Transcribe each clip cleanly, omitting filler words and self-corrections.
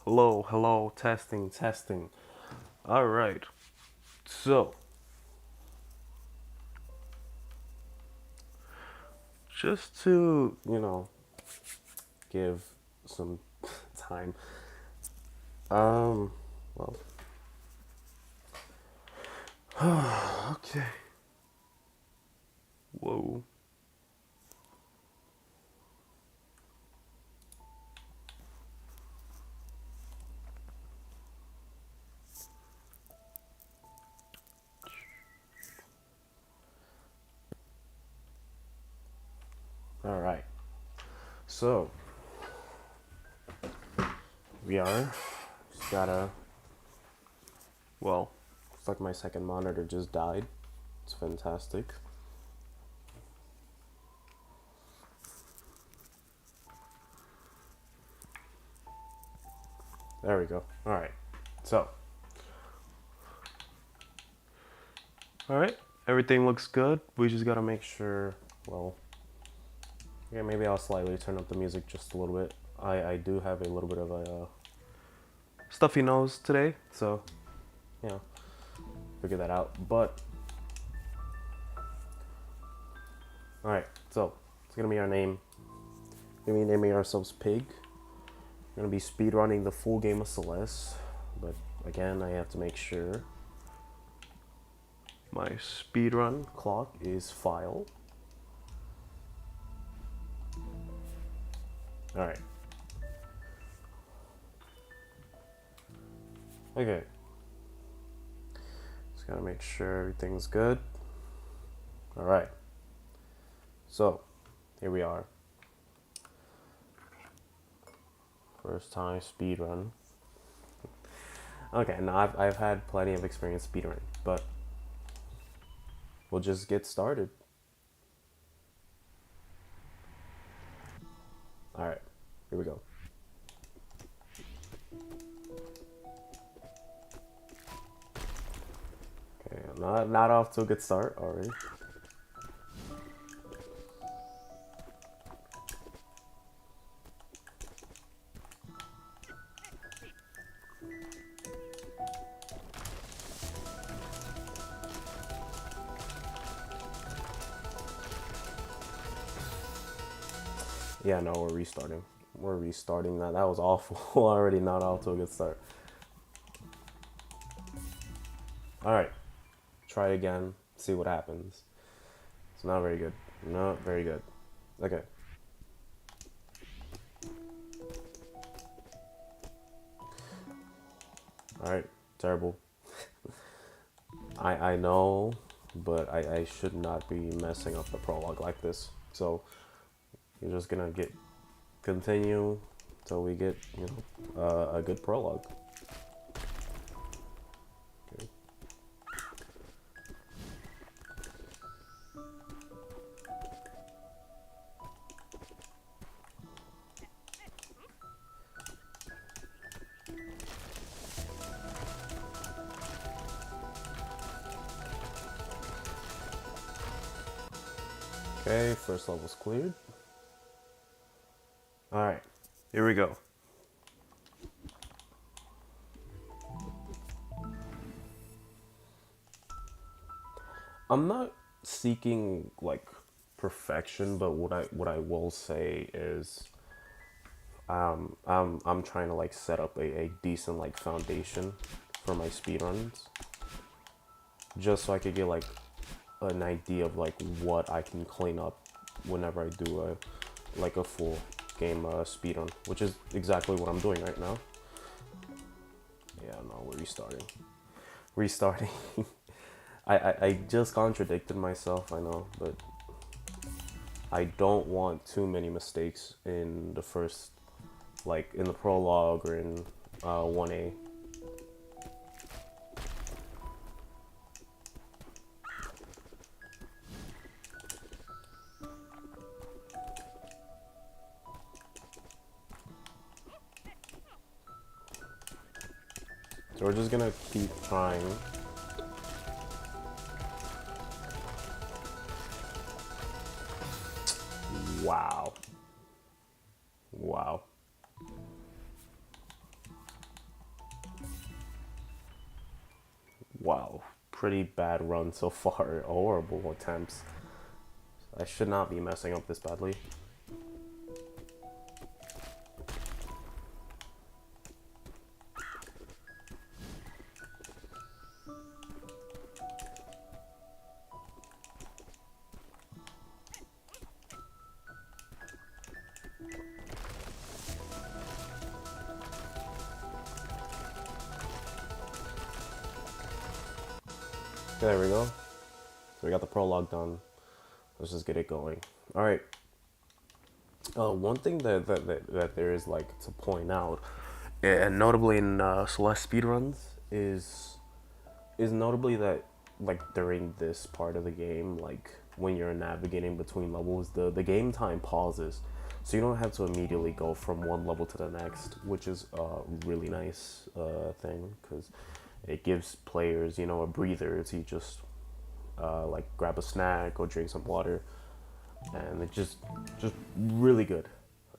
Hello, hello, testing, testing. All right. So, just to, give some time. Um, well, okay. Whoa. All right. So, we are just gotta, well, it's like my second monitor just died. It's fantastic. There we go. All right. So, all right. Everything looks good. We just gotta make sure, well, yeah, maybe I'll slightly turn up the music just a little bit. I do have a little bit of a stuffy nose today, so you know, figure that out. But all right, so it's gonna be our name. We're gonna be naming ourselves Pig. We're gonna be speedrunning the full game of Celeste, but again, I have to make sure my speedrun clock is file. All right. Okay. Just gotta make sure everything's good. All right. So, here we are. First time speedrun. Okay, now I've had plenty of experience speedrunning, but we'll just get started. All right, here we go. Okay, I'm not off to a good start already. Yeah, no, we're restarting. We're restarting that. That was awful. Already not off to a good start. All right, try again. See what happens. It's not very good. Not very good. Okay. All right. Terrible. I know, but I should not be messing up the prologue like this. So you're just gonna get continue till we get a good prologue. Okay. Okay, first level's cleared. All right, here we go. I'm not seeking like perfection, but what I will say is I'm trying to like set up a decent like foundation for my speedruns, just so I could get like an idea of like what I can clean up whenever I do a full game speedrun, which is exactly what I'm doing right now. Yeah, no, we're restarting. Restarting. I just contradicted myself, I know, but I don't want too many mistakes in the first, like in the prologue or in 1A. So we're just gonna keep trying. Wow. Wow. Wow, pretty bad run so far. Horrible attempts. I should not be messing up this badly. There we go. So we got the prologue done. Let's just get it going. All right. One thing that there is like to point out, and notably in Celeste speedruns, is notably that like during this part of the game, like when you're navigating between levels, the game time pauses, so you don't have to immediately go from one level to the next, which is a really nice thing, because it gives players, you know, a breather to just like grab a snack or drink some water, and it just really good.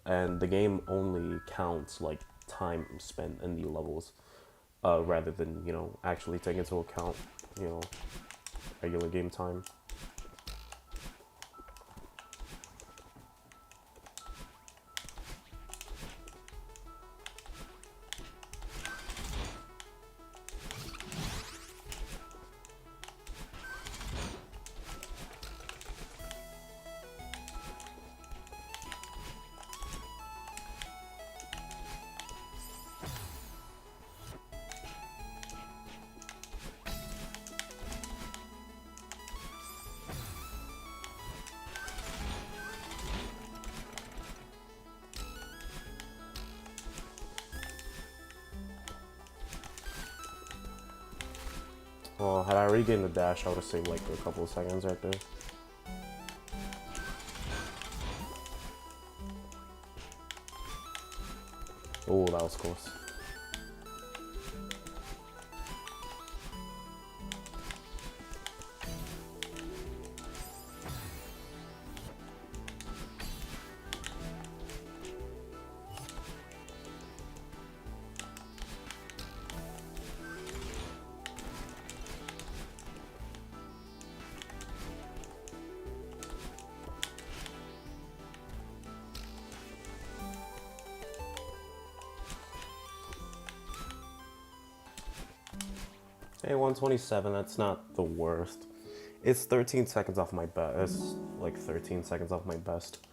And the game only counts like time spent in the levels, rather than, you know, actually taking into account, you know, regular game time. Well, had I regained the dash, I would have saved like a couple of seconds right there. Oh, that was close. Hey, 127, that's not the worst. It's 13 seconds off my best. It's like 13 seconds off my best.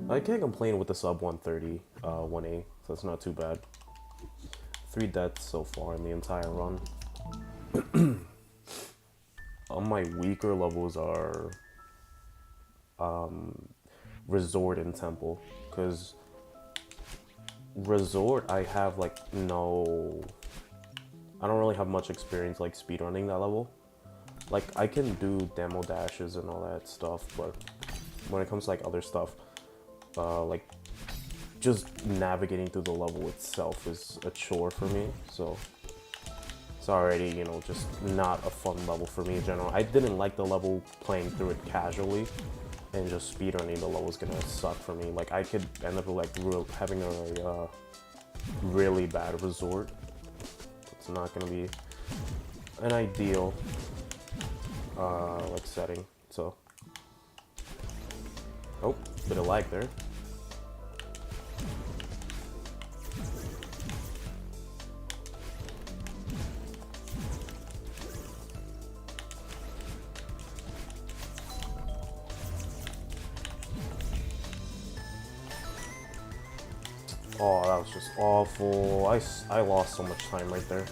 I can't complain with the sub 130, 1A, so it's not too bad. 3 deaths so far in the entire run. My weaker levels are Resort and Temple, because Resort I have like I don't really have much experience like speedrunning that level. Like I can do demo dashes and all that stuff, but when it comes to like other stuff, like just navigating through the level itself is a chore for me. So it's already, you know, just not a fun level for me in general. I didn't like the level playing through it casually, and just speedrunning the level is gonna suck for me. Like I could end up like having a really bad resort. It's not gonna be an ideal like setting. So, oh, bit of lag there. Oh, that was just awful. I lost so much time right there.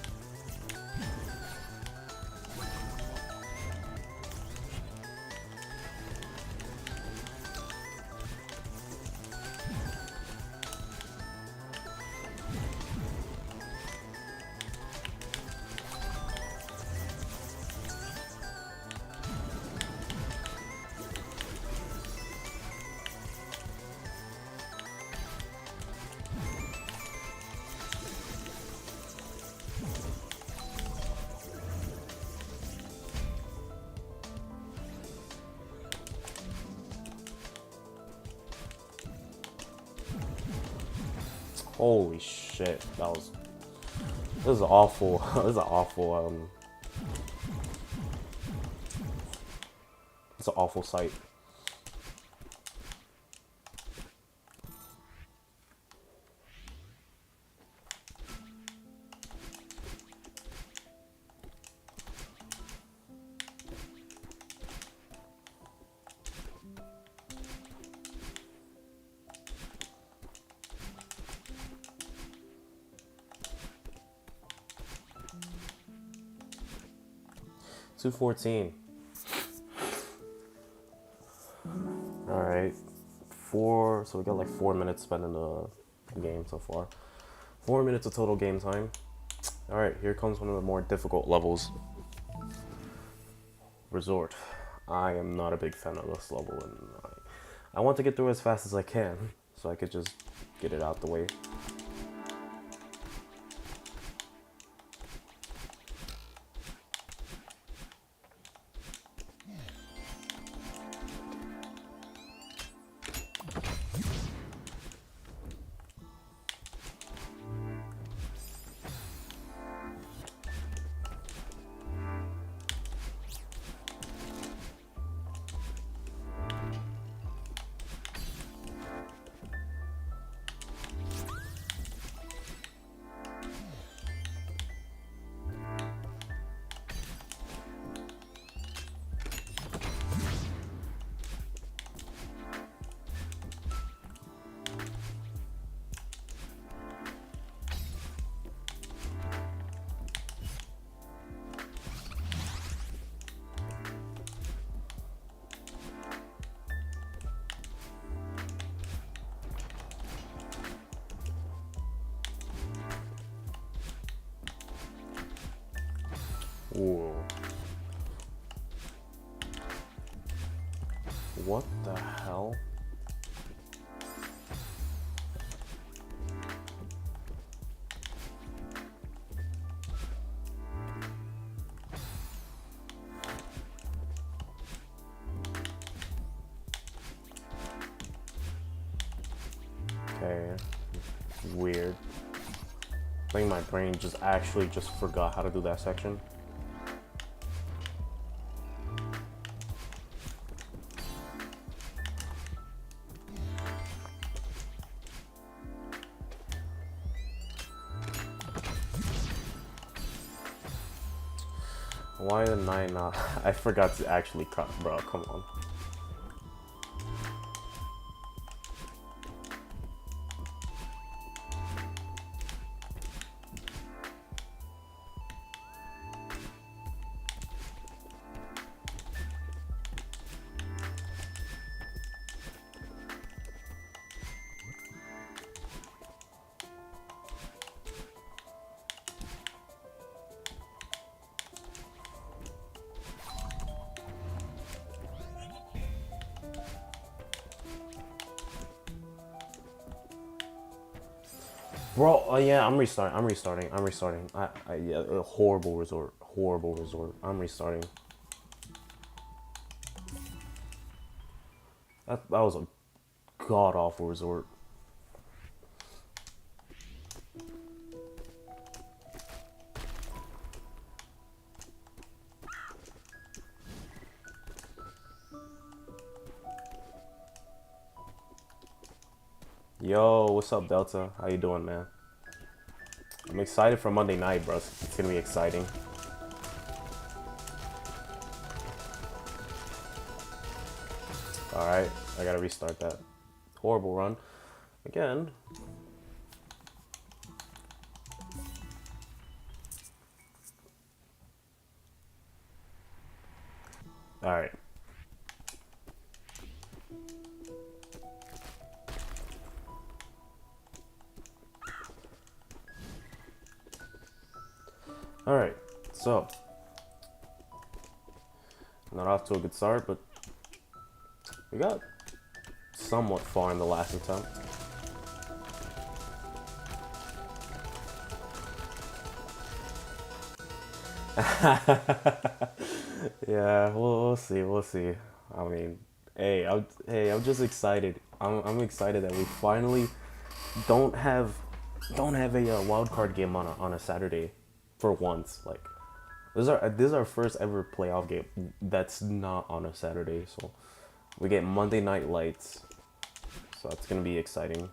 Holy shit, this is awful. This is an awful It's an awful sight. $214. Alright. So we got like 4 minutes spent in the game so far. 4 minutes of total game time. Alright, here comes one of the more difficult levels. Resort. I am not a big fan of this level, and I want to get through as fast as I can, so I could just get it out the way. Whoa. What the hell? Okay. Weird. I think my brain just forgot how to do that section. Why did I not? I forgot to actually cut, bro. Come on. Bro, yeah, I'm restarting. Yeah, a horrible resort. I'm restarting. That was a god awful resort. Yo, what's up, Delta? How you doing, man? I'm excited for Monday night, bro. It's gonna be exciting. Alright, I gotta restart that. Horrible run. Again. Alright. Alright, so. Not off to a good start, but we got somewhat far in the last attempt. Yeah, we'll see. I mean, hey, I'm just excited. I'm excited that we finally don't have a wild card game on a Saturday for once. Like, This is our first ever playoff game that's not on a Saturday, so we get Monday Night Lights, so that's gonna be exciting.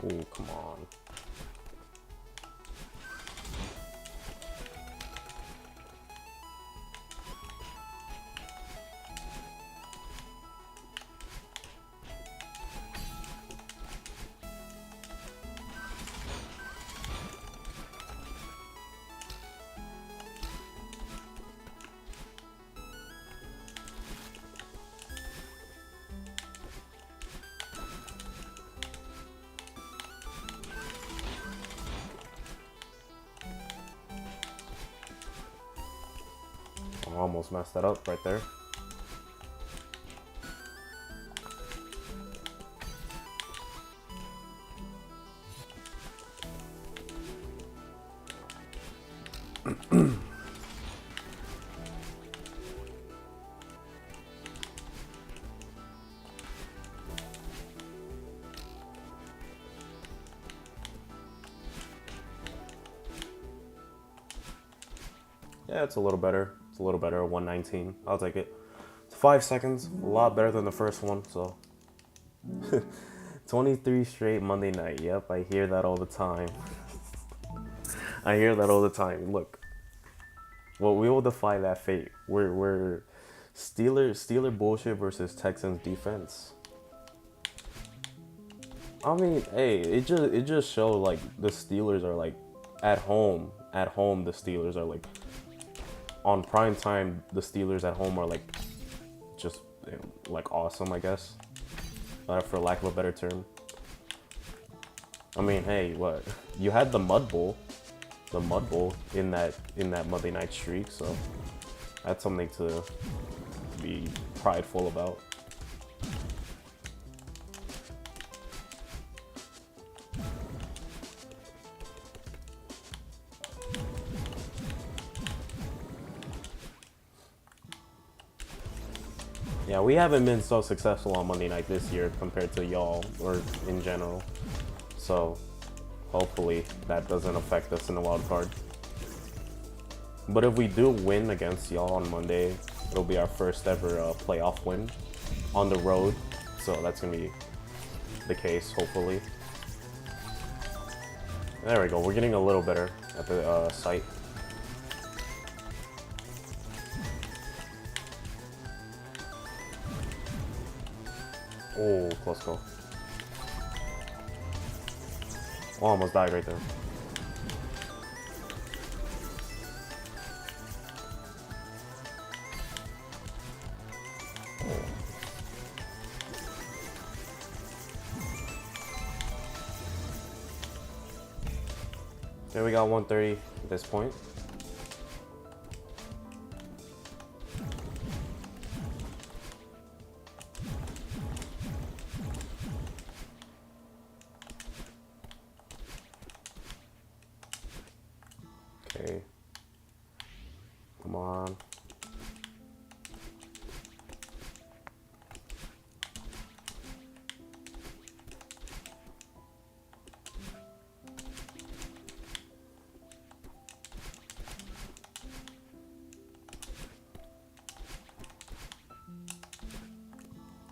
Oh, come on. I almost messed that up right there. Yeah, it's a little better. It's a little better. 119. I'll take it. It's 5 seconds. A lot better than the first one. So 23 straight Monday night. Yep, I hear that all the time. I hear that all the time. Look, well, we will defy that fate. We're Steeler bullshit versus Texans defense. I mean, hey, it just showed like the Steelers are like at home. At home, the Steelers are like on prime time. The Steelers at home are like just like awesome, I guess, for lack of a better term. I mean, hey, what you had the Mud Bowl in that Monday night streak, so that's something to be prideful about. Yeah, we haven't been so successful on Monday night this year compared to y'all or in general, so hopefully that doesn't affect us in the wild card. But if we do win against y'all on Monday, it'll be our first ever playoff win on the road, so that's gonna be the case, hopefully. There we go, we're getting a little better at the sight. Oh, close call. Oh, almost died right there. There we got 130 at this point. Okay. Come on.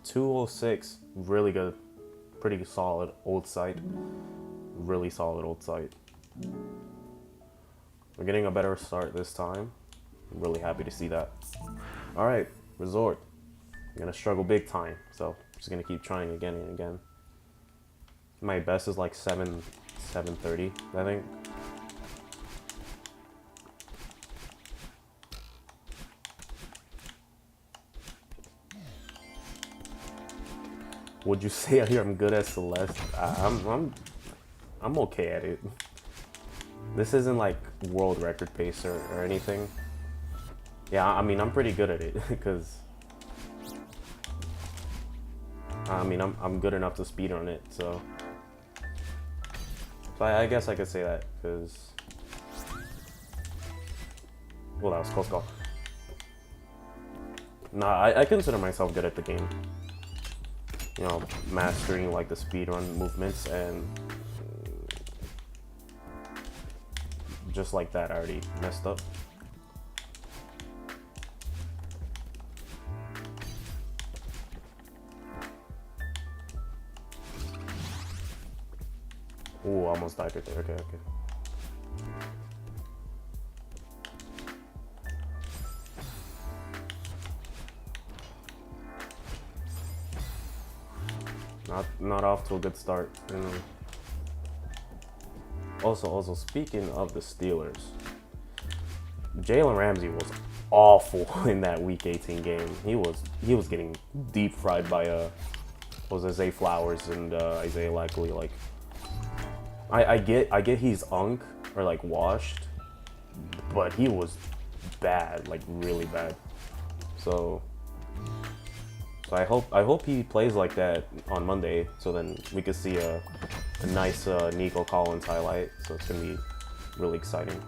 $206, really good, pretty solid old site, really solid old site. We're getting a better start this time. I'm really happy to see that. All right, resort. I'm gonna struggle big time, so I'm just gonna keep trying again and again. My best is like 730, I think. Would you say I'm good at Celeste? I'm okay at it. This isn't like world record pace or anything. Yeah, I mean, I'm pretty good at it because I mean, I'm good enough to speedrun it, so I guess I could say that because, well, that was close call. Nah, I consider myself good at the game. You know, mastering like the speedrun movements, and just like that I already messed up. Ooh, almost died right there. Okay, okay. Not off to a good start. Also, speaking of the Steelers, Jalen Ramsey was awful in that Week 18 game. He was getting deep fried by was it Zay Flowers and Isaiah Likely. Like, I get he's unk or like washed, but he was bad, like really bad. So I hope he plays like that on Monday, so then we could see a nice Nico Collins highlight. So it's gonna be really exciting.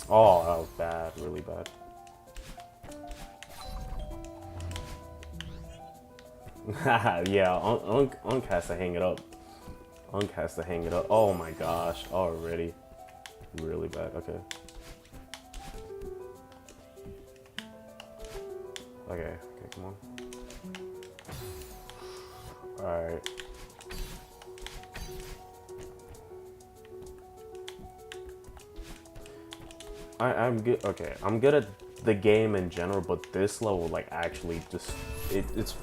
Oh, that was bad, really bad. Yeah, Unk has to hang it up. Unk has to hang it up. Oh my gosh, already. Really bad, okay. Okay, come on. Alright. I'm good. Okay, I'm good at the game in general, but this level, like, actually just it's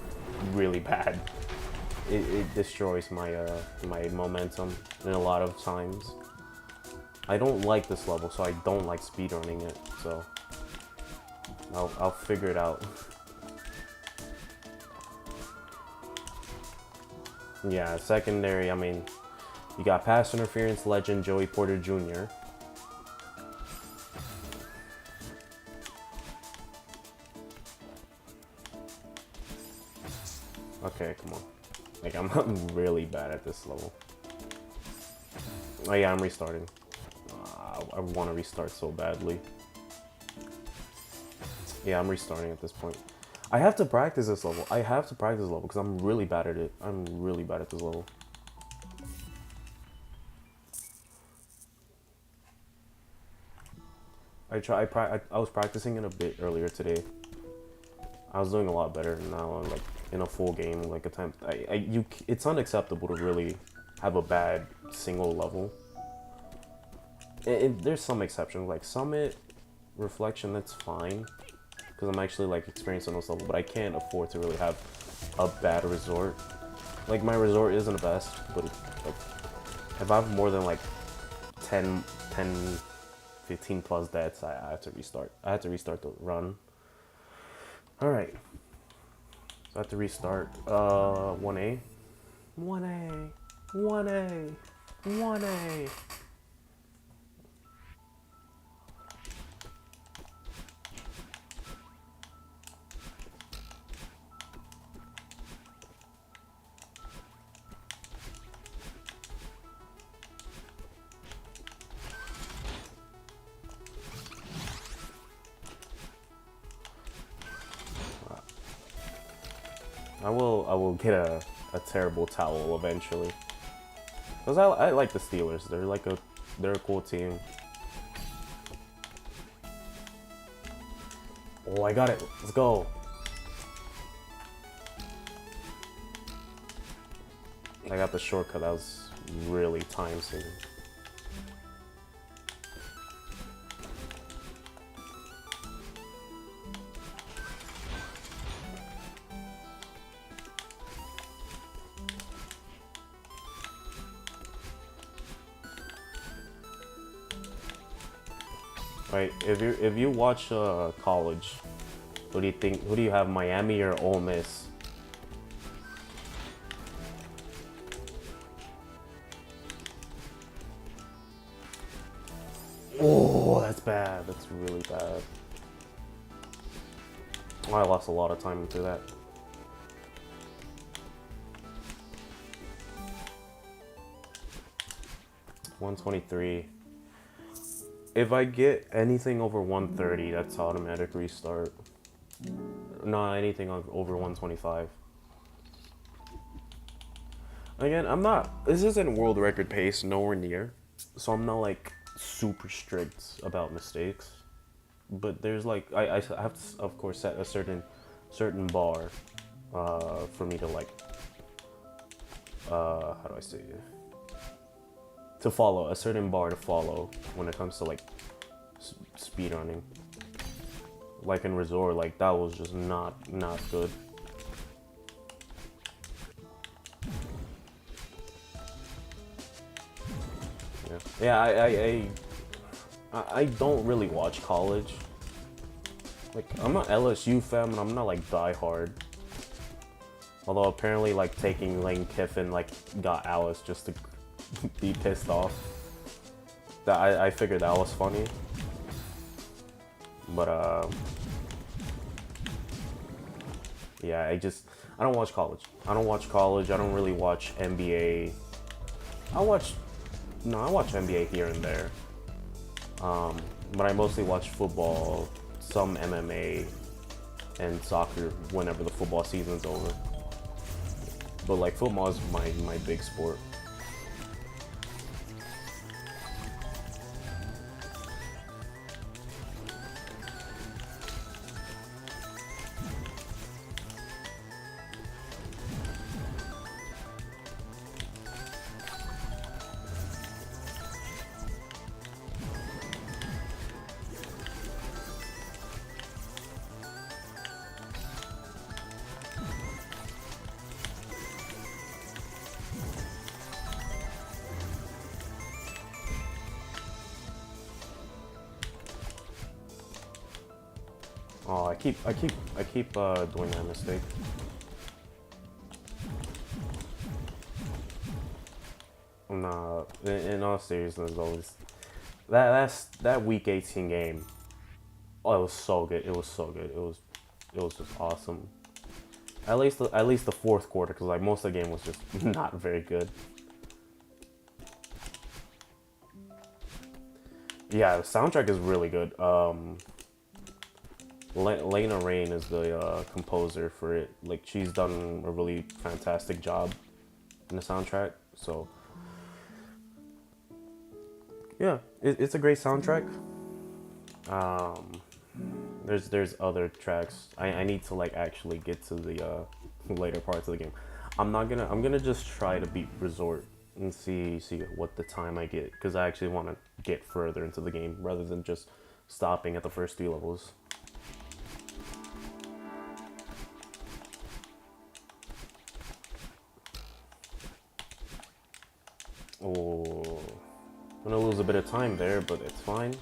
really bad. It destroys my my momentum in a lot of times. I don't like this level, so I don't like speedrunning it. So I'll figure it out. Yeah, secondary. I mean, you got pass interference legend Joey Porter Jr. Okay, come on. Like, I'm really bad at this level. Oh yeah, I'm restarting. I want to restart so badly. Yeah, I'm restarting at this point. I have to practice this level. I have to practice this level because I'm really bad at it. I'm really bad at this level. I was practicing it a bit earlier today. I was doing a lot better now. Like, in a full game, like attempt. It's unacceptable to really have a bad single level. There's some exceptions, like Summit, Reflection, that's fine, because I'm actually like experienced on those levels, but I can't afford to really have a bad resort. Like, my resort isn't the best, but like, if I have more than like 10, 15 plus deaths, I have to restart. I have to restart the run. Alright. So I have to restart 1A. 1A. 1A. 1A. I will get a terrible towel eventually. Cause I like the Steelers. They're a cool team. Oh, I got it. Let's go. I got the shortcut. That was really time saving. Right, if you watch college, who do you think? Who do you have, Miami or Ole Miss? Oh, that's bad. That's really bad. Oh, I lost a lot of time into that. $123. If I get anything over 130, that's automatic restart. Not anything over 125. Again, I'm not. This isn't world record pace, nowhere near. So I'm not like super strict about mistakes. But there's like I have to of course set a certain bar for me to like how do I say it? To follow a certain bar to follow when it comes to like speed running. Like in Resort, like that was just not good. Yeah, I don't really watch college. Like, I'm an LSU fan, and I'm not like die hard. Although apparently, like taking Lane Kiffin like got Alice just to be pissed off. That I figured that was funny. But yeah, I don't watch college. I don't really watch NBA. I watch NBA here and there. But I mostly watch football, some MMA, and soccer whenever the football season's over. But like football is my big sport. Oh, I keep doing that mistake. Nah, in all seriousness, though, that week 18 game. Oh, it was so good. It was so good. It was just awesome. At least the fourth quarter, because like most of the game was just not very good. Yeah, the soundtrack is really good. Lena Rain is the composer for it. Like, she's done a really fantastic job in the soundtrack. So yeah, it's a great soundtrack. There's other tracks. I need to like actually get to the later parts of the game. I'm gonna just try to beat Resort and see what the time I get, because I actually want to get further into the game rather than just stopping at the first 3 levels. Oh, I'm gonna lose a bit of time there, but it's fine.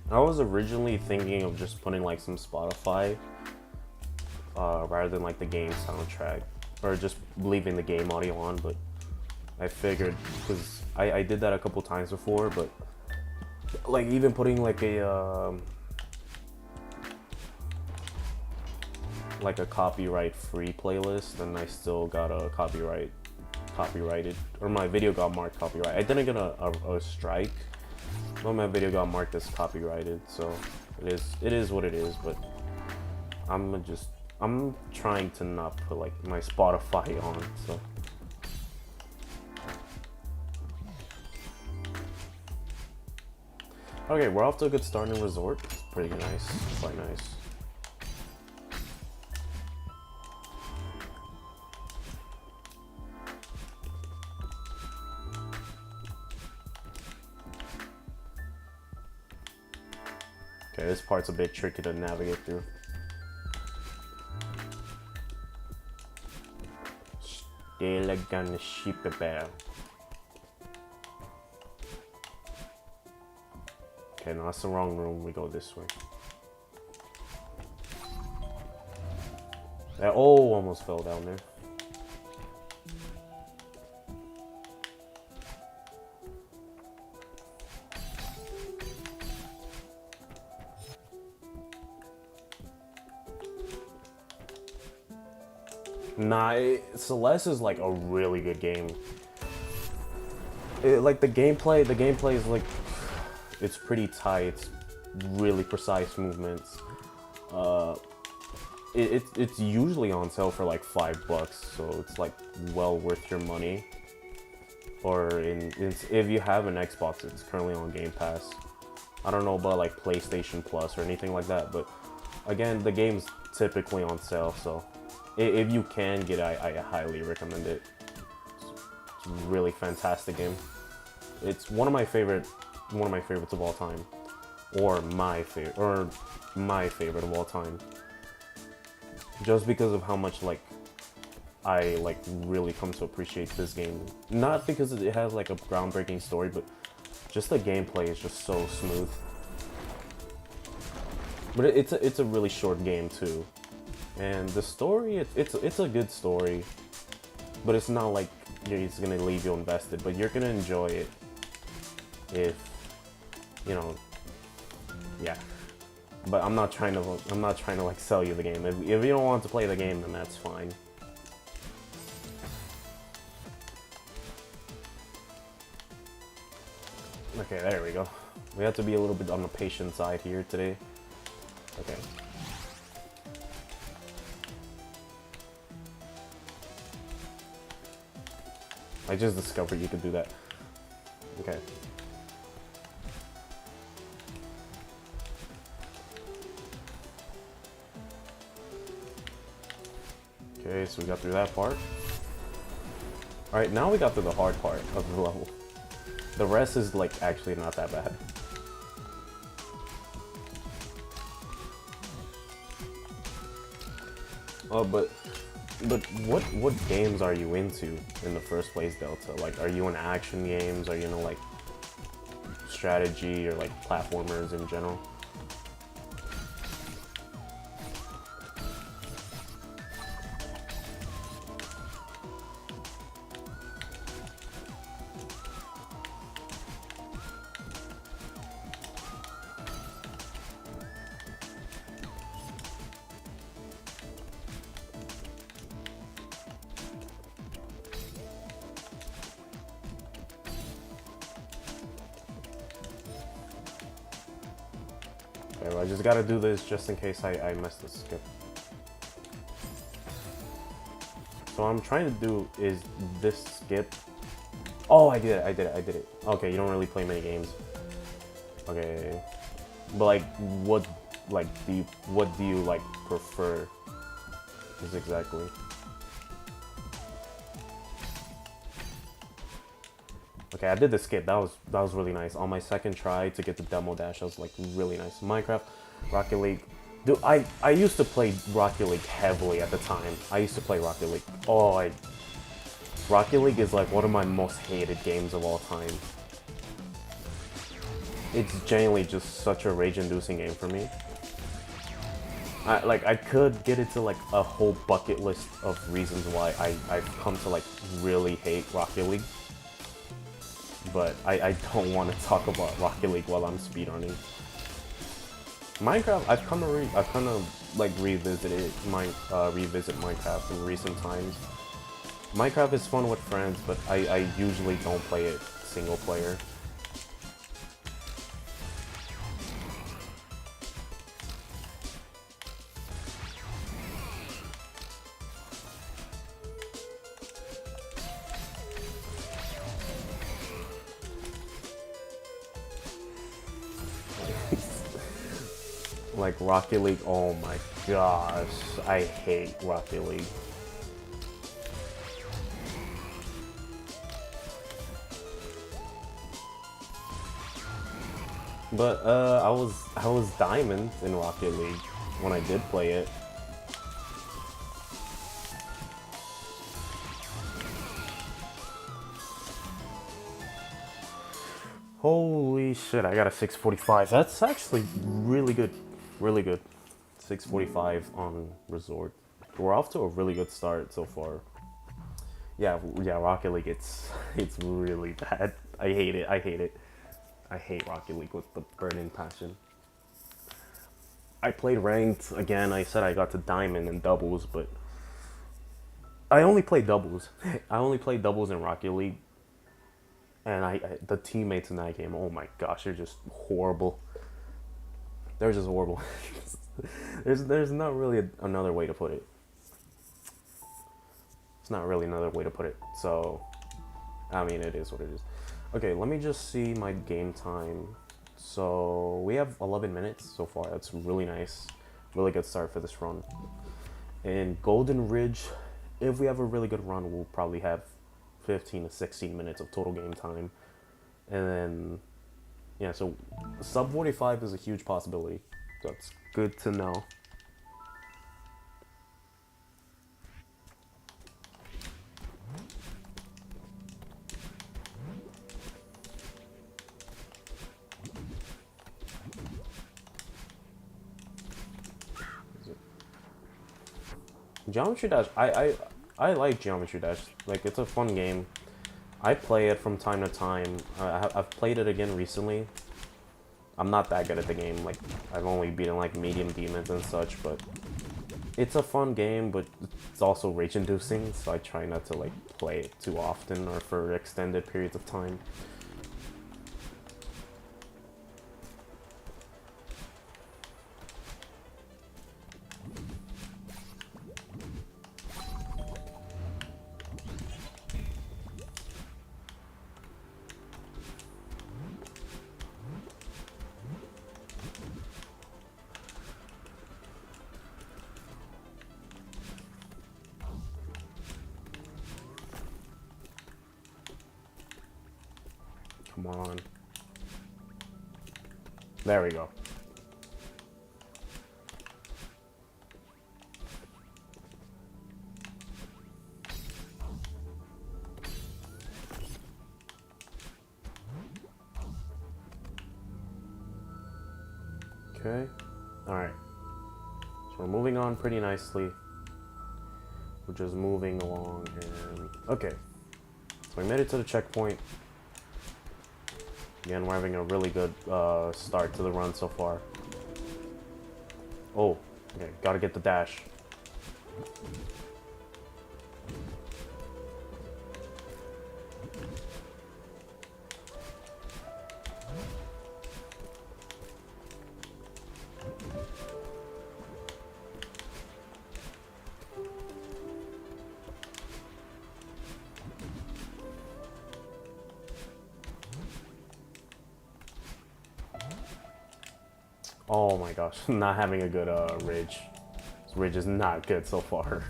I was originally thinking of just putting like some Spotify rather than like the game soundtrack, or just leaving the game audio on, but I figured, because I did that a couple times before, but like even putting like a copyright free playlist, and I still got a copyrighted, or my video got marked copyright. I didn't get a strike, but my video got marked as copyrighted, so it is what it is. But I'm trying to not put like my Spotify on, so. Okay, we're off to a good start in Resort. It's pretty nice, quite nice. Okay, this part's a bit tricky to navigate through. Still gonna sheep a bear. Okay, no, that's the wrong room. We go this way. Oh, almost fell down there. Nah, Celeste is like a really good game. Like the gameplay is like, it's pretty tight. It's really precise movements. It's usually on sale for like $5, so it's like well worth your money. Or if you have an Xbox, it's currently on Game Pass. I don't know about like PlayStation Plus or anything like that, but again, the game's typically on sale, so if you can get it, I highly recommend it. It's a really fantastic game. It's one of my favorites of all time, or my favorite of all time. Just because of how much like I like really come to appreciate this game. Not because it has like a groundbreaking story, but just the gameplay is just so smooth. But it's a really short game too, and the story it's a good story, but it's not like it's gonna leave you invested. But you're gonna enjoy it if you know, yeah. But I'm not trying to like sell you the game. If you don't want to play the game, then that's fine. Okay, there we go. We have to be a little bit on the patient side here today. Okay. I just discovered you could do that. Okay. Okay, so we got through that part. Alright, now we got through the hard part of the level. The rest is like actually not that bad. Oh, but what games are you into in the first place, Delta? Like, are you in action games? Are you into like strategy or like platformers in general? Okay, well, I just gotta do this just in case I mess this skip. So what I'm trying to do is this skip. Oh, I did it. Okay, you don't really play many games. Okay, but like, what do you like prefer? Is exactly. Okay, I did the skip. That was really nice. On my second try to get the demo dash, that was like really nice. Minecraft, Rocket League. Dude, I used to play Rocket League heavily at the time. I used to play Rocket League. Oh, Rocket League is like one of my most hated games of all time. It's genuinely just such a rage-inducing game for me. I could get into like a whole bucket list of reasons why I've come to like really hate Rocket League. But I don't want to talk about Rocket League while I'm speedrunning. Minecraft, I've kind of like revisit Minecraft in recent times. Minecraft is fun with friends, but I usually don't play it single player. Like Rocket League, oh my gosh, I hate Rocket League. But I was diamond in Rocket League when I did play it. Holy shit, I got a 645. That's actually really good. Really good. 645 on Resort. We're off to a really good start so far. Yeah, Rocket League, it's really bad. I hate it. I hate Rocket League with the burning passion. I played ranked again. I said I got to diamond and doubles, but I only play doubles. I only play doubles in Rocket League. And the teammates in that game, oh my gosh, they're just horrible. They're just horrible. there's not really another way to put it. It's not really another way to put it. So, I mean, it is what it is. Okay, let me just see my game time. So, we have 11 minutes so far. That's really nice. Really good start for this run. In Golden Ridge, if we have a really good run, we'll probably have 15 to 16 minutes of total game time. And then, yeah, so sub 45 is a huge possibility. That's good to know. Geometry Dash, I like Geometry Dash. Like, it's a fun game. I play it from time to time. I've played it again recently. I'm not that good at the game. Like, I've only beaten like medium demons and such, but it's a fun game, but it's also rage-inducing, so I try not to like play it too often or for extended periods of time. Come on. There we go. Okay. Alright. So we're moving on pretty nicely. We're just moving along and... Okay. So we made it to the checkpoint. Again, we're having a really good start to the run so far. Oh, okay, gotta get the dash. Oh my gosh, not having a good ridge. This ridge is not good so far.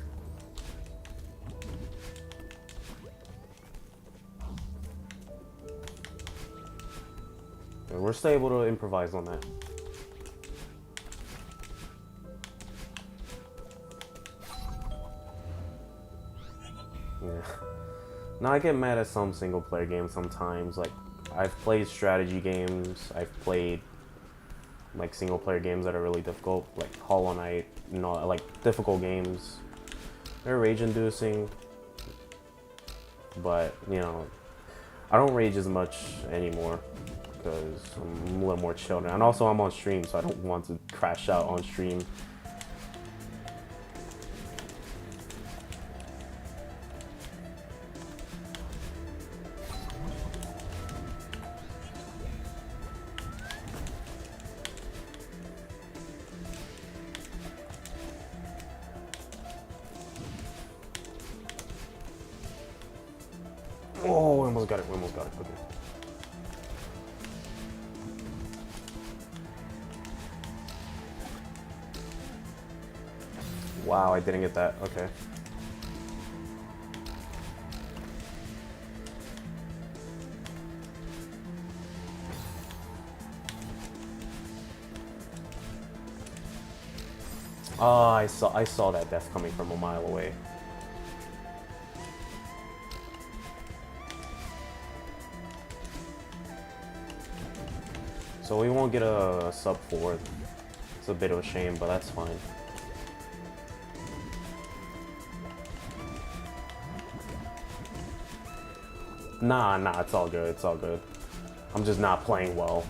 And we're still able to improvise on that. Yeah. Now I get mad at some single player games sometimes. Like, I've played strategy games, I've played like single player games that are really difficult, like Hollow Knight, you know, like difficult games. They're rage inducing, but you know, I don't rage as much anymore because I'm a little more chilled, and also I'm on stream, so I don't want to crash out on stream. Oh, we almost got it, we almost got it, okay. Wow, I didn't get that, okay. Oh, I saw that death coming from a mile away. So we won't get a sub 4. It's a bit of a shame, but that's fine. Nah, it's all good, it's all good. I'm just not playing well.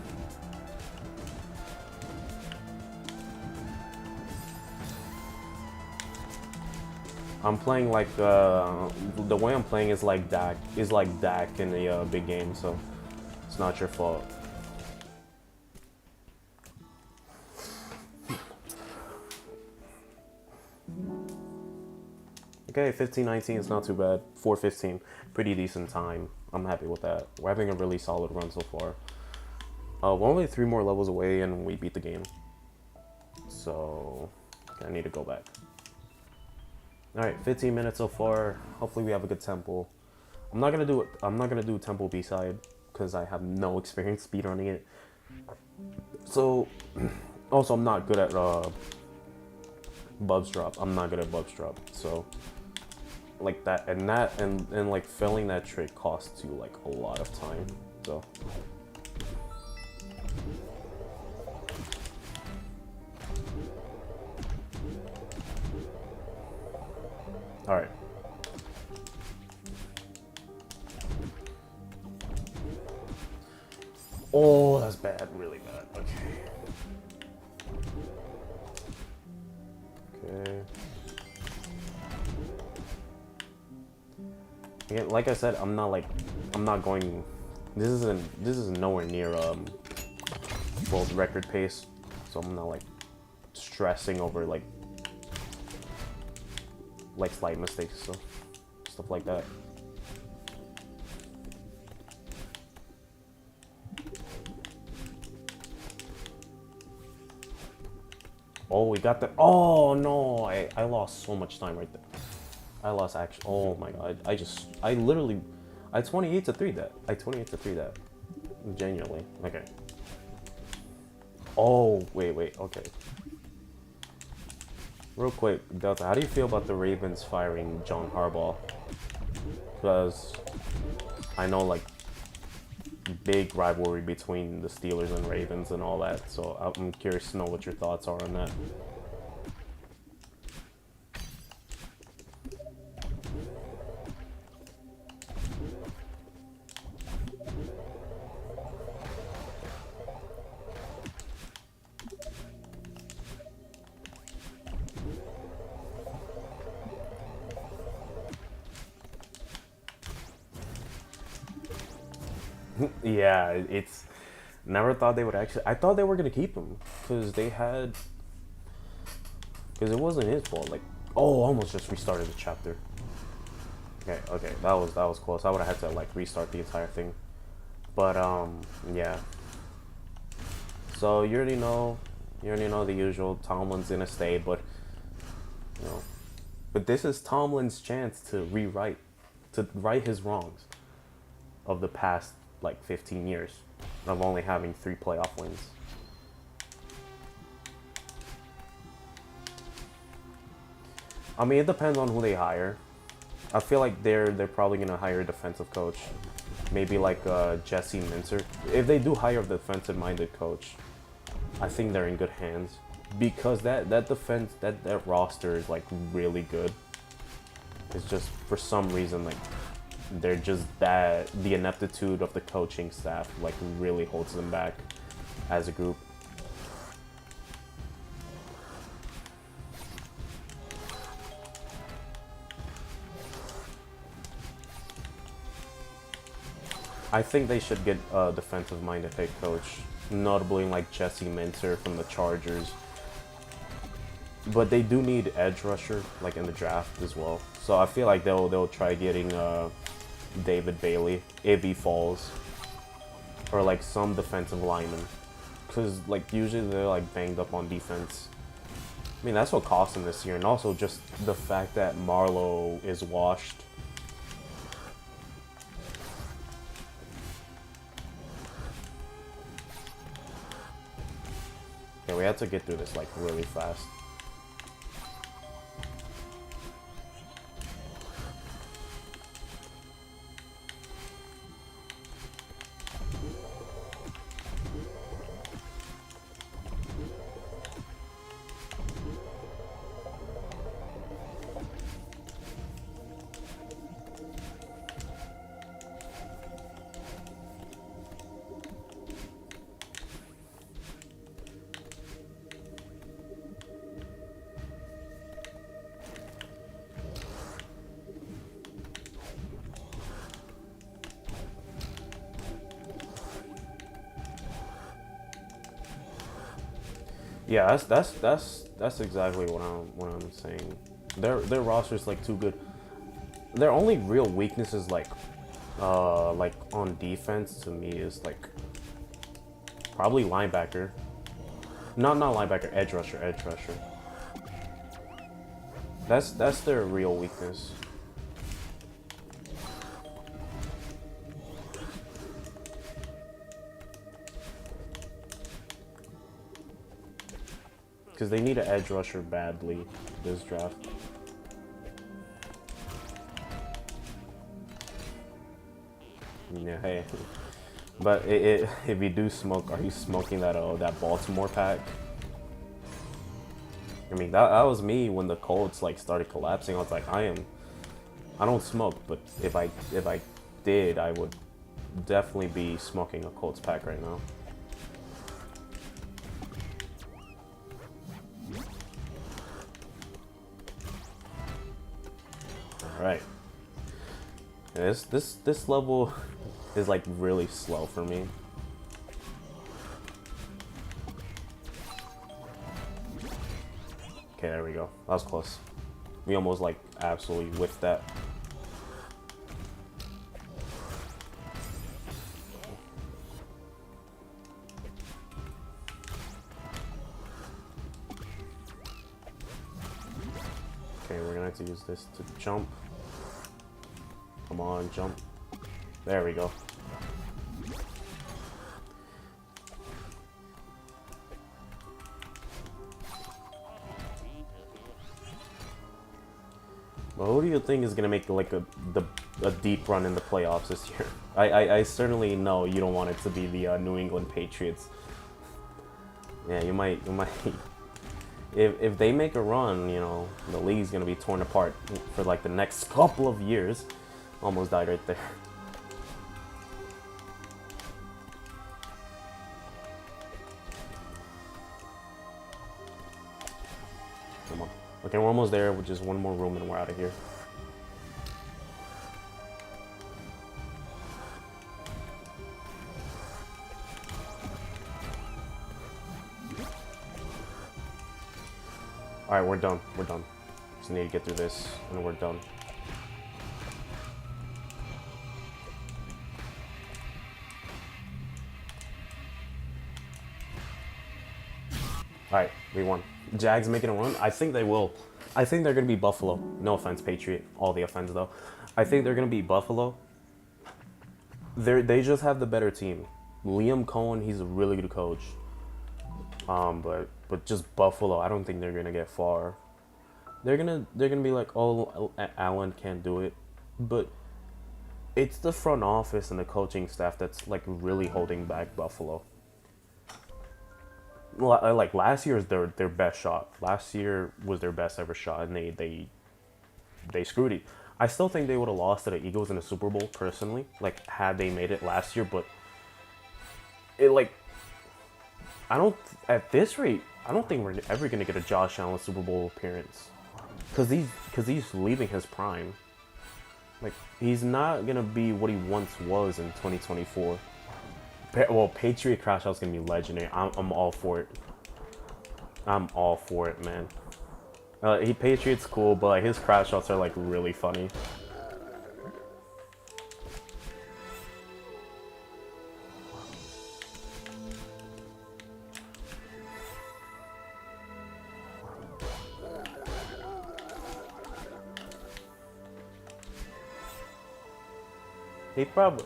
I'm playing like, the way I'm playing is like Dak in the big game, so it's not your fault. Okay, 15-19 is not too bad. 4:15, pretty decent time. I'm happy with that. We're having a really solid run so far. We're only 3 more levels away and we beat the game. So, I need to go back. Alright, 15 minutes so far. Hopefully we have a good tempo. I'm not gonna do tempo B-side because I have no experience speedrunning it. So, also I'm not good at Bubs drop. I'm not good at Bubs drop. So, like that and like failing that trick costs you like a lot of time. So. Alright. Oh, that's bad. Really bad. Okay. Okay. Again, like I said, I'm not going. This isn't nowhere near world record pace, so I'm not like stressing over like slight mistakes, so stuff like that. Oh, we got the. Oh no, I lost so much time right there. I lost action. Oh my god, I literally, I 28 to 3 that. I 28 to 3 that. Genuinely. Okay. Oh, wait, okay. Real quick, Delta, how do you feel about the Ravens firing John Harbaugh? Because I know, like, big rivalry between the Steelers and Ravens and all that, so I'm curious to know what your thoughts are on that. Yeah, it's never thought they would actually. I thought they were gonna keep him because it wasn't his fault. Like, oh, almost just restarted the chapter. Okay, that was close. I would have had to like restart the entire thing, but yeah. So you already know the usual. Tomlin's gonna stay, but but this is Tomlin's chance to right his wrongs of the past like 15 years of only having 3 playoff wins. I mean, it depends on who they hire. I feel like they're probably gonna hire a defensive coach, maybe like Jesse Minter. If they do hire a defensive-minded coach, I think they're in good hands because that roster is like really good. It's just for some reason like they're just bad. The ineptitude of the coaching staff like really holds them back as a group. I think they should get a defensive-minded head coach, notably like Jesse Minter from the Chargers. But they do need edge rusher like in the draft as well. So I feel like they'll try getting David Bailey if he falls, or like some defensive lineman, because like usually they're like banged up on defense. I mean that's what cost them this year, and also just the fact that Marlowe is washed. Okay, we have to get through this like really fast. Yeah, that's exactly what I'm saying. Their roster's like too good. Their only real weakness is like on defense to me is like probably linebacker. Not linebacker, edge rusher, edge rusher. That's their real weakness. Because they need an edge rusher badly this draft. Yeah, hey. But if you do smoke, are you smoking that Baltimore pack? I mean, that was me when the Colts like started collapsing. I was like, I don't smoke, but if I did, I would definitely be smoking a Colts pack right now. All right. This level is like really slow for me. Okay, there we go. That was close. We almost like absolutely whiffed that. Okay, we're gonna have to use this to jump. Come on, jump. There we go. Well, who do you think is gonna make like a deep run in the playoffs this year? I certainly know you don't want it to be the New England Patriots. Yeah, you might. If they make a run, you know, the league's gonna be torn apart for like the next couple of years. Almost died right there. Come on. Okay, we're almost there with just one more room and we're out of here. Alright, we're done. We're done. Just need to get through this and we're done. Alright, we won. Jags making a run? I think they will. I think they're going to be Buffalo. No offense, Patriot. All the offense, though. I think they're going to be Buffalo. They just have the better team. Liam Cohen, he's a really good coach. But just Buffalo, I don't think they're going to get far. They're gonna be like, oh, Allen can't do it. But it's the front office and the coaching staff that's like really holding back Buffalo. Like last year is their best shot. Last year was their best ever shot, and they screwed it. I still think they would have lost to the Eagles in the Super Bowl personally, like had they made it last year. But it like, I don't at this rate, I don't think we're ever gonna get a Josh Allen Super Bowl appearance, cause he's leaving his prime. Like he's not gonna be what he once was in 2024. Well, Patriot crash out's gonna be legendary. I'm all for it. I'm all for it, man. Patriot's cool, but like, his crash outs are like really funny.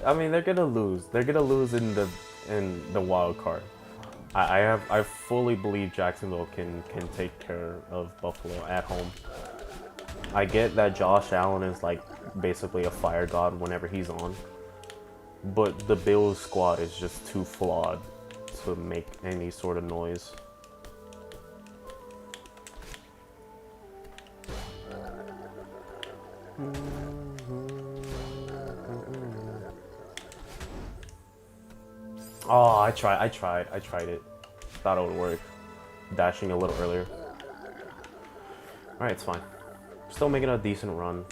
I mean, they're gonna lose. They're gonna lose in the wild card. I fully believe Jacksonville can take care of Buffalo at home. I get that Josh Allen is like basically a fire god whenever he's on, but the Bills squad is just too flawed to make any sort of noise. Oh, I tried it. Thought it would work. Dashing a little earlier. Alright, it's fine. Still making a decent run.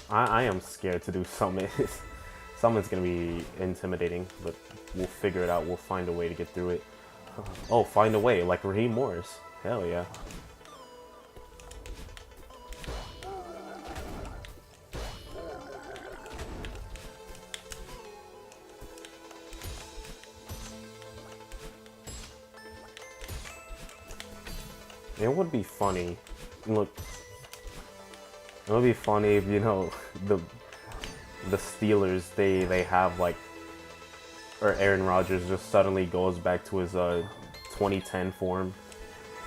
I am scared to do summit. Summit's gonna be intimidating, but we'll figure it out. We'll find a way to get through it. Oh, find a way, like Raheem Morris. Hell yeah. It would be funny. Look, it would be funny if, you know, the Steelers, they have like, or Aaron Rodgers just suddenly goes back to his 2010 form,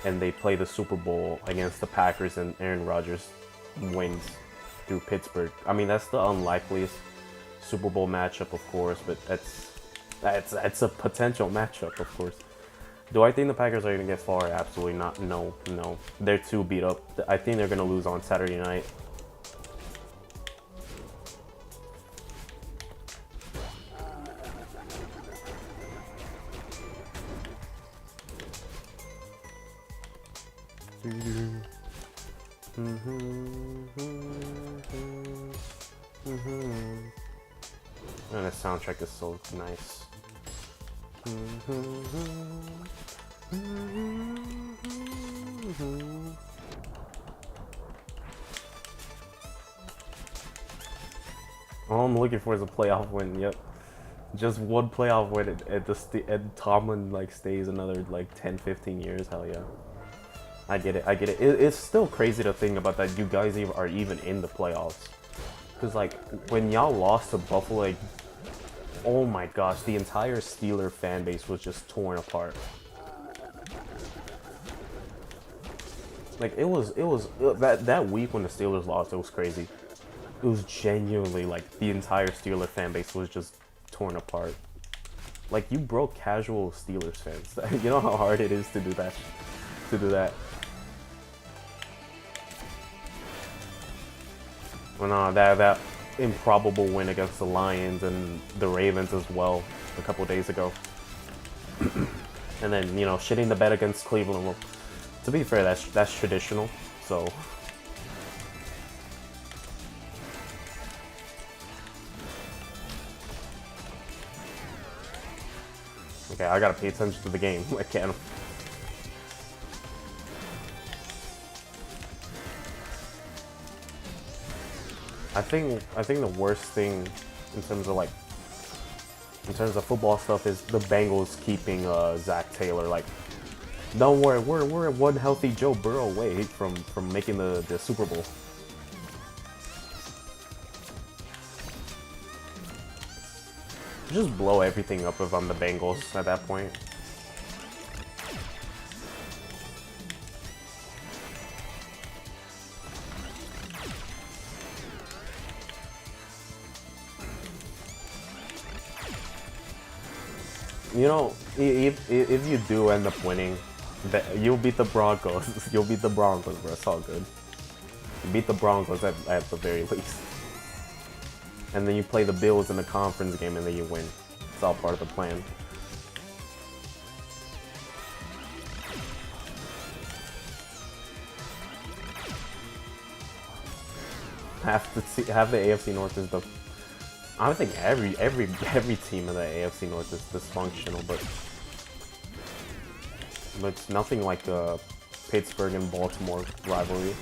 and they play the Super Bowl against the Packers, and Aaron Rodgers wins through Pittsburgh. I mean, that's the unlikeliest Super Bowl matchup, of course, but that's a potential matchup, of course. Do I think the Packers are going to get far? Absolutely not. No. They're too beat up. I think they're going to lose on Saturday night. And the soundtrack is so nice. All I'm looking for is a playoff win. Yep, just one playoff win at Tomlin like stays another like 10-15 years. Hell yeah, I get it. It's still crazy to think about that you guys are even in the playoffs, because like when y'all lost to Buffalo, like, oh my gosh, the entire Steeler fan base was just torn apart. Like it was that week when the Steelers lost, it was crazy. It was genuinely like the entire Steeler fan base was just torn apart. Like you broke casual Steelers fans. You know how hard it is to do that. Well, no, that improbable win against the Lions and the Ravens as well a couple days ago. And then, you know, shitting the bed against Cleveland. Well, to be fair, that's traditional. So okay, I gotta pay attention to the game. I can't. I think the worst thing in terms of football stuff is the Bengals keeping Zach Taylor. Like, don't worry, we're one healthy Joe Burrow away from making the Super Bowl. Just blow everything up if I'm the Bengals at that point. You know, if you do end up winning, you'll beat the Broncos. You'll beat the Broncos, bro. It's all good. You beat the Broncos at the very least. And then you play the Bills in the conference game and then you win. It's all part of the plan. Half the AFC North is the... I think every team in the AFC North is dysfunctional, but it's nothing like the Pittsburgh and Baltimore rivalry.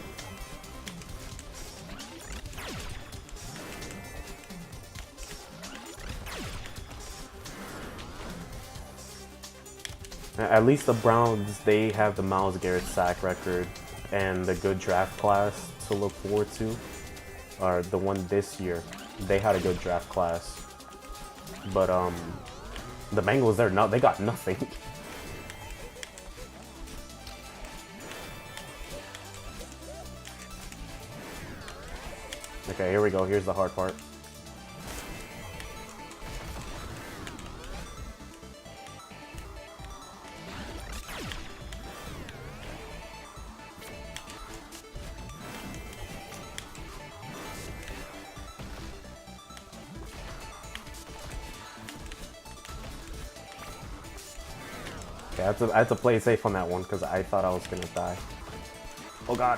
At least the Browns, they have the Myles Garrett sack record and the good draft class to look forward to. Or the one this year, they had a good draft class. But the Bengals, they got nothing. Okay, here we go. Here's the hard part. Okay, I had to play safe on that one because I thought I was gonna die. Oh god.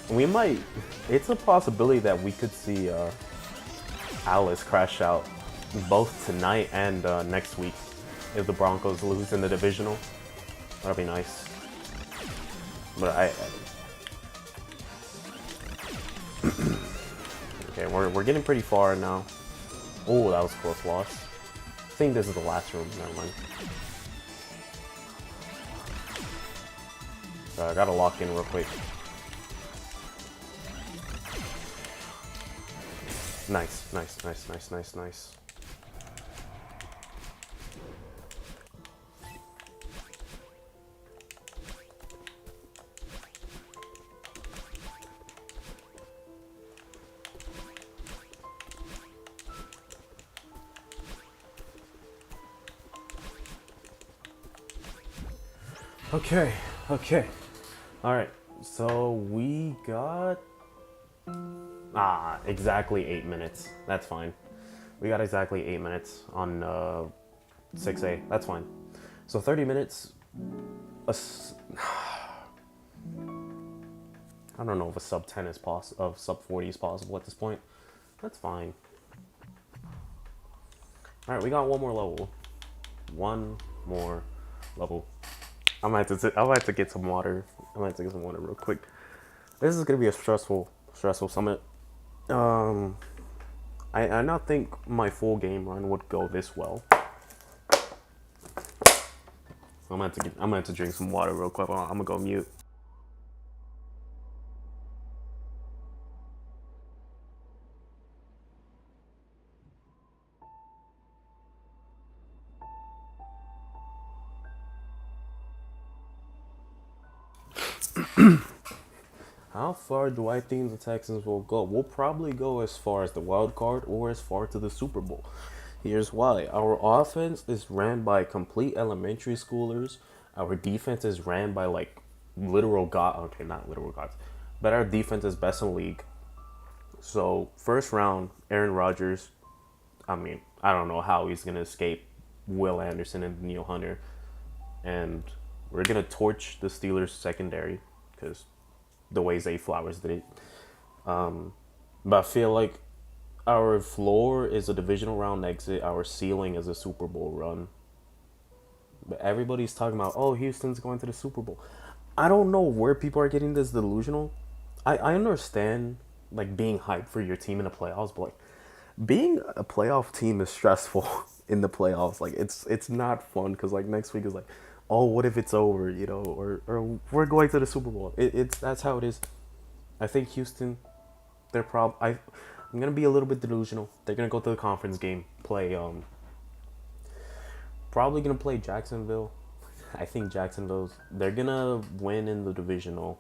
We might. It's a possibility that we could see Alice crash out both tonight and next week if the Broncos lose in the divisional. That'd be nice. But okay, we're getting pretty far now. Oh, that was a close loss. I think this is the last room. Never mind. So I gotta lock in real quick. Nice. Okay. Alright, so we got... exactly 8 minutes. That's fine. We got exactly 8 minutes on 6A. That's fine. So 30 minutes... I don't know if a sub 10 is possible, sub 40 is possible at this point. That's fine. Alright, we got one more level. One more level. I might have to get some water. I might have to get some water real quick. This is gonna be a stressful summit. I not think my full game run would go this well. I'm gonna have to drink some water real quick. I'm gonna go mute. How far do I think the Texans will go? We'll probably go as far as the wild card or as far to the Super Bowl. Here's why. Our offense is ran by complete elementary schoolers. Our defense is ran by like literal god. Okay, not literal gods, but our defense is best in league. So first round, Aaron Rodgers. I mean, I don't know how he's gonna escape Will Anderson and Neil Hunter, and we're gonna torch the Steelers secondary because the way Zay Flowers did it. But I feel like our floor is a divisional round exit. Our ceiling is a Super Bowl run. But everybody's talking about, oh, Houston's going to the Super Bowl. I don't know where people are getting this delusional. I understand like being hyped for your team in the playoffs, but like being a playoff team is stressful in the playoffs. Like it's not fun because like next week is like, oh, what if it's over, you know, or we're going to the Super Bowl. That's how it is. I think Houston, I'm gonna be a little bit delusional. They're gonna go to the conference game, probably gonna play Jacksonville. I think they're gonna win in the divisional.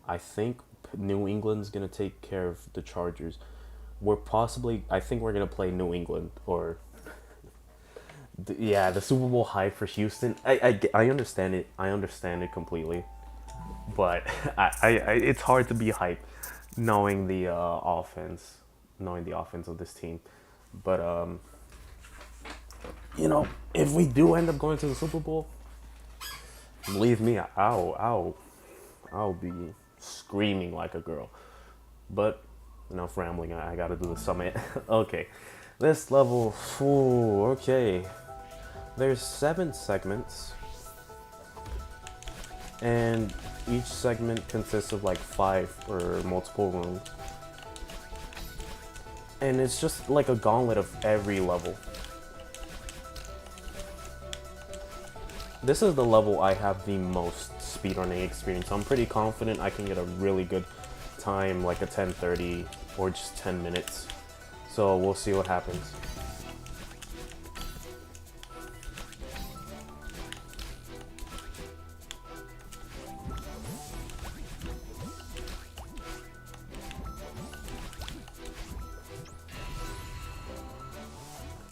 I think New England's gonna take care of the Chargers. I think we're gonna play New England or. The Super Bowl hype for Houston. I understand it. I understand it completely, but it's hard to be hyped knowing the offense of this team. But you know, if we do end up going to the Super Bowl, believe me, I'll be screaming like a girl. But enough rambling. I gotta do the summit. Okay, this level. Ooh, okay. There's 7 segments, and each segment consists of like 5 or multiple rooms, and it's just like a gauntlet of every level. This is the level I have the most speedrunning experience. I'm pretty confident I can get a really good time, like a 10:30 or just 10 minutes. So we'll see what happens.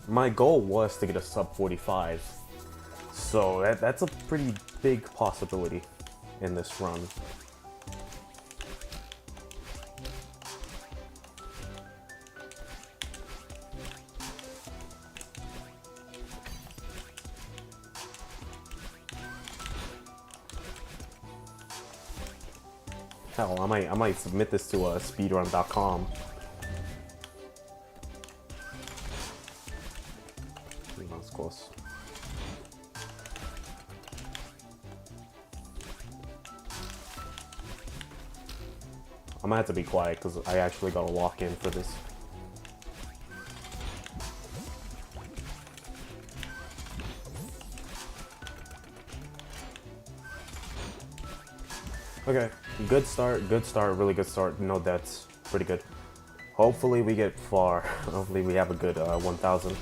My goal was to get a sub 45, so that's a pretty big possibility in this run. Hell, I might submit this to speedrun.com. That's close. I'm gonna have to be quiet because I actually gotta lock in for this. Okay, good start, really good start. No deaths, pretty good. Hopefully we get far. Hopefully we have a good 1,000.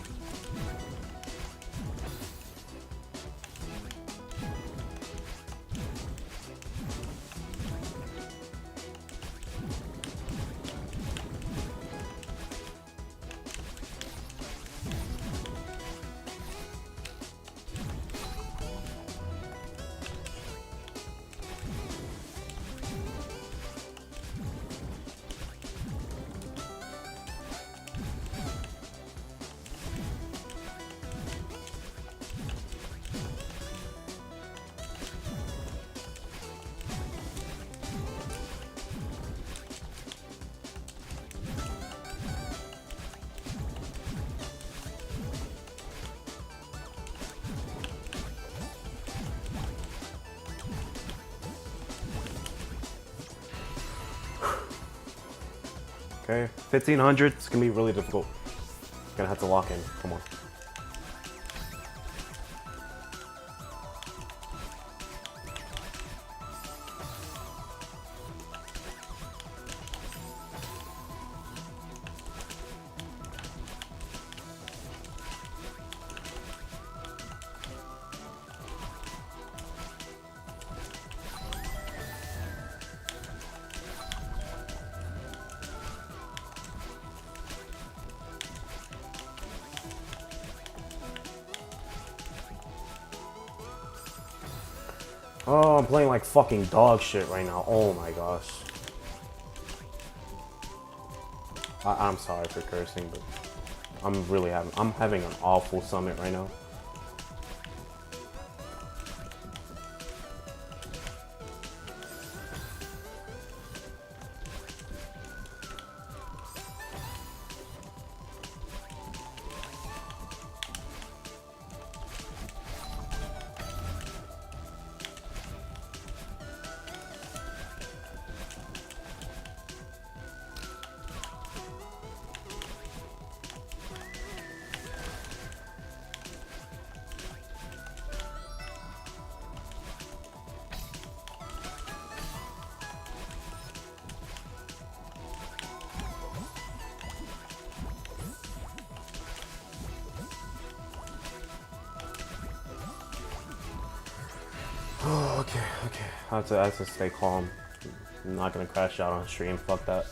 Okay, 1,500. It's gonna be really difficult. Gonna have to lock in. Come on. Oh, I'm playing like fucking dog shit right now. Oh my gosh. I'm sorry for cursing, but I'm having an awful summit right now. Okay. I have to stay calm. I'm not gonna crash out on stream. Fuck that.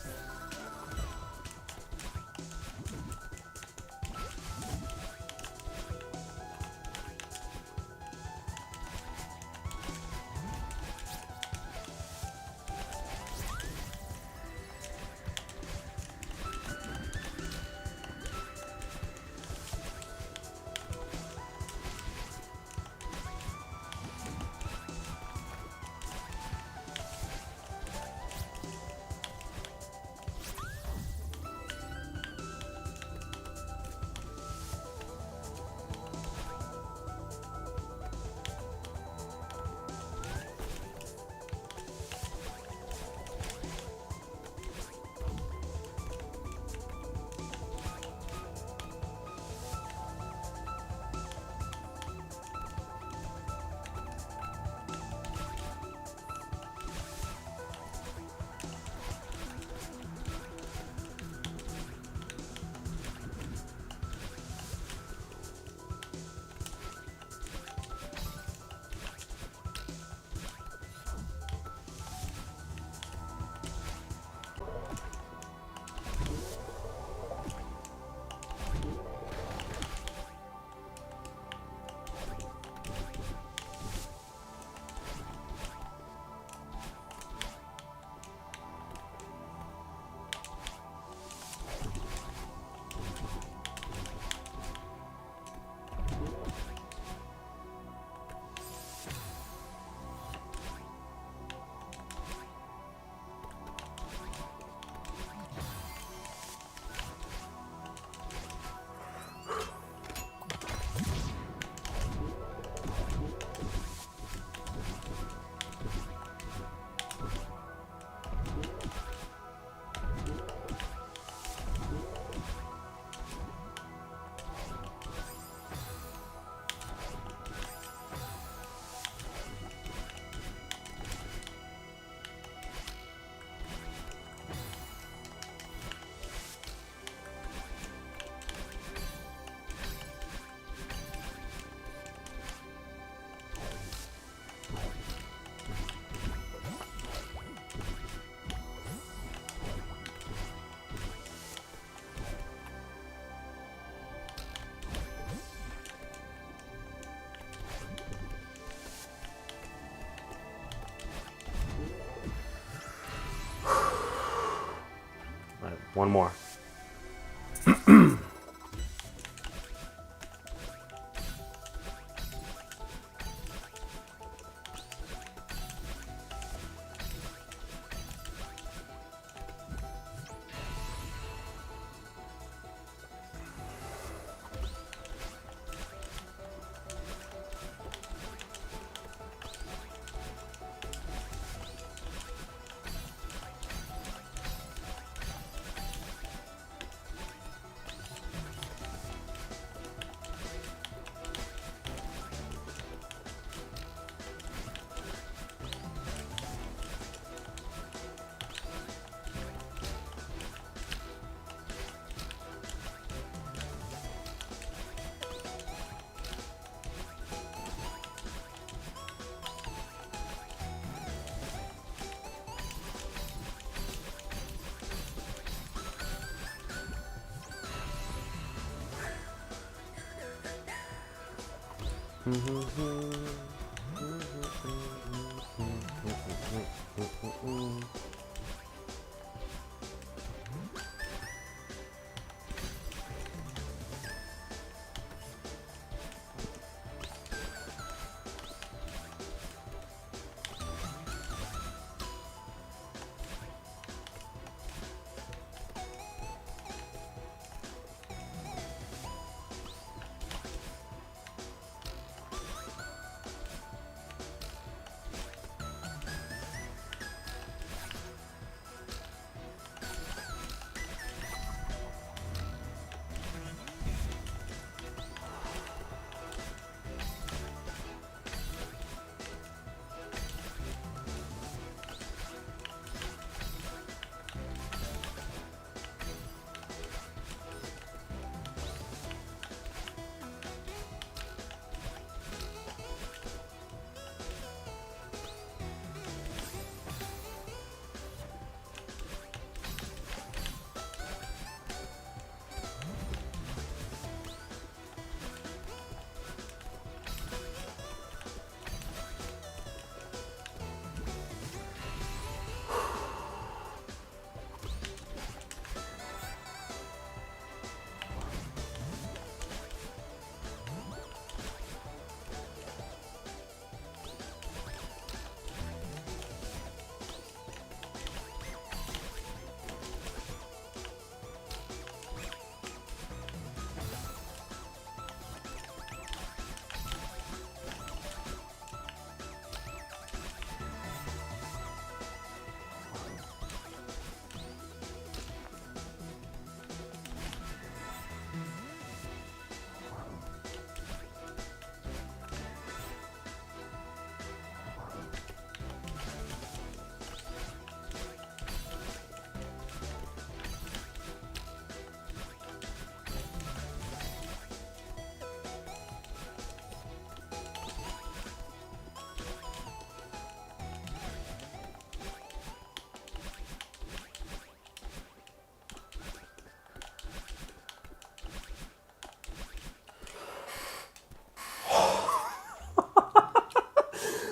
One more.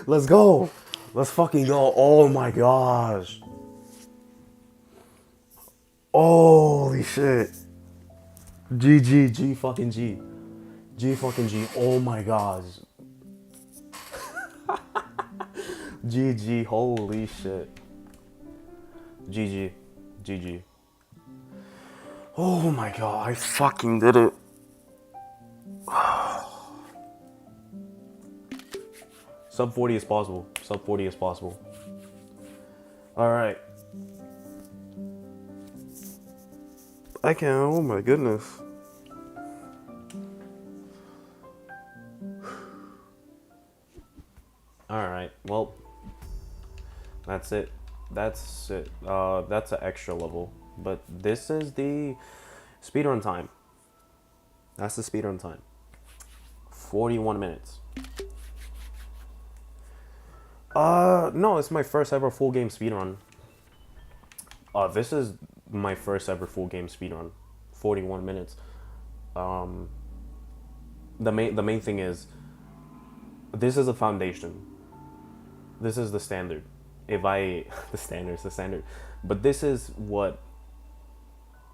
Let's go. Let's fucking go. Oh my gosh. Holy shit. G fucking G. G fucking G. Oh my gosh. GG. Holy shit. GG. GG. Oh my god. I fucking did it. Sub 40 is possible. Sub 40 is possible. Alright. I can. Oh my goodness. Alright. Well. That's it. That's it. That's an extra level. But this is the speedrun time. That's the speedrun time. 41 minutes. No, it's my first ever full game speedrun. This is my first ever full game speedrun. 41 minutes. The main thing is, this is a foundation. This is the standard. The standard. But this is what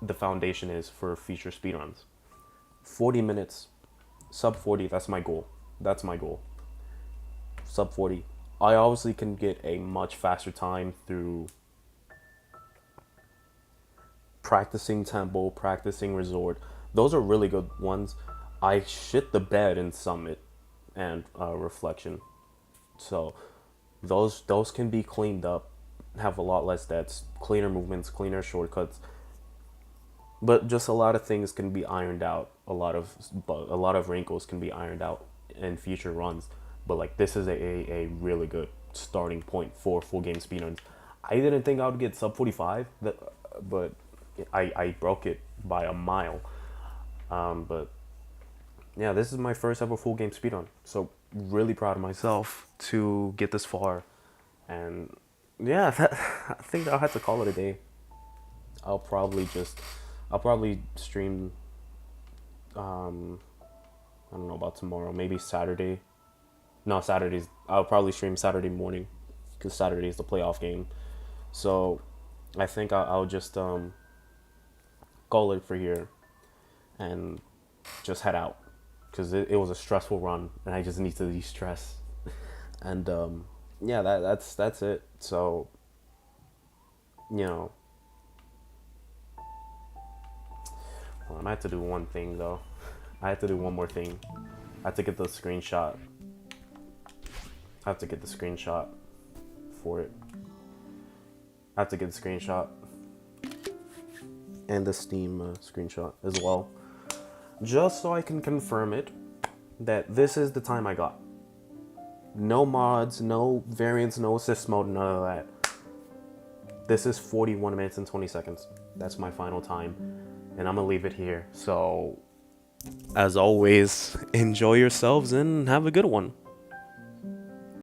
the foundation is for future speedruns. 40 minutes, sub 40, that's my goal. That's my goal. Sub 40. I obviously can get a much faster time through practicing tempo, practicing resort. Those are really good ones. I shit the bed in summit and reflection. So those can be cleaned up, have a lot less deaths, cleaner movements, cleaner shortcuts. But just a lot of things can be ironed out. A lot of wrinkles can be ironed out in future runs. But like this is a really good starting point for full game speedruns. I didn't think I would get sub 45, but I broke it by a mile. But yeah, this is my first ever full game speedrun. So really proud of myself to get this far. And yeah, I think I'll have to call it a day. I'll probably stream. I don't know about tomorrow. Maybe Saturday. No, Saturdays. I'll probably stream Saturday morning, because Saturday is the playoff game. So, I think I'll just call it for here, and just head out, because it was a stressful run, and I just need to de-stress. And yeah, that's it. So, you know. Well, I might have to do one thing though. I have to do one more thing. I have to get the screenshot. I have to get the screenshot for it. I have to get the screenshot and the Steam screenshot as well, just so I can confirm it that this is the time I got. No mods, no variants, no assist mode, none of that. This is 41 minutes and 20 seconds. That's my final time, and I'm gonna leave it here. So, as always, enjoy yourselves and have a good one.